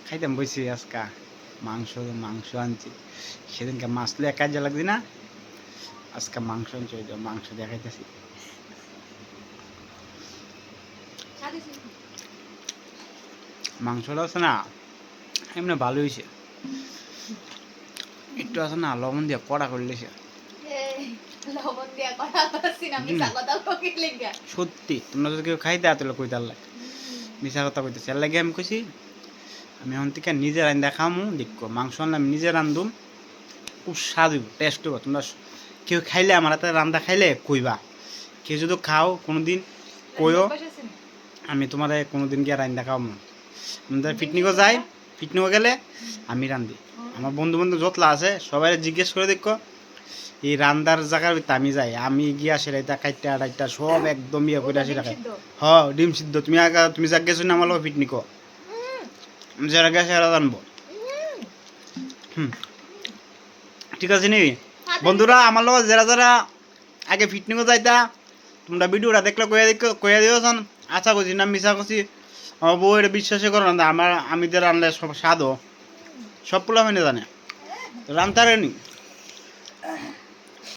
খাইতাম বইছি আজকা মাংস মাংস আনছি সেদিনকে মাছ লিয়ে কাজে লাগছি না আজকে মাংস আনছি ওই মাংস দিয়ে খাইতেছি মাংসটা আছে না এমনি ভালো হয়েছে একটু আছে না লবণ দিয়ে কড়া করলেছে সত্যি তোমরা যদি কেউ খাইতে তাহলে কইতে লাগে মিশা কথা কইতেছে এর লাগে আমি কইছি আমি এখন থেকে নিজে রান্ধা খামু দেখো মাংস আনলাম নিজে রান্ধুম খুব স্বাদ হইব টেস্ট হইব তোমরা কেউ খাইলে আমার হাতে রান্ধা খাইলে কইবা কেউ যদি খাও কোনোদিন কইও আমি তোমার কোনোদিন গিয়ে রান্ধা খাওয়াবো আমাদের পিকনিকও যাই পিকনিকও গেলে আমি রান্ধি আমার বন্ধু বান্ধব যতলা আছে সবাই জিজ্ঞেস করে দেখো এই রান্দার জায়গার আমি যাই আমি গিয়া সেরাইতা কাইটা আড়াইটা সব একদম ইয়ে করে আসি রাখাই হ ডিম সিদ্ধ তুমি আগা তুমি যা গেছো না আমার পিকনিকও যারা গেছে এরা জানবো ঠিক আছে নি বন্ধুরা আমার লোক যারা যারা আগে পিকনিকও যাইতা তোমরা ভিডিওটা দেখলে কইয়া দিও আশা করছি না মিশা করছি আমার বউ এটা বিশ্বাসই করো না আমার আমি যে রান্নায় সব স্বাদও সব পোলা হয়নি জানে রান্তারে নি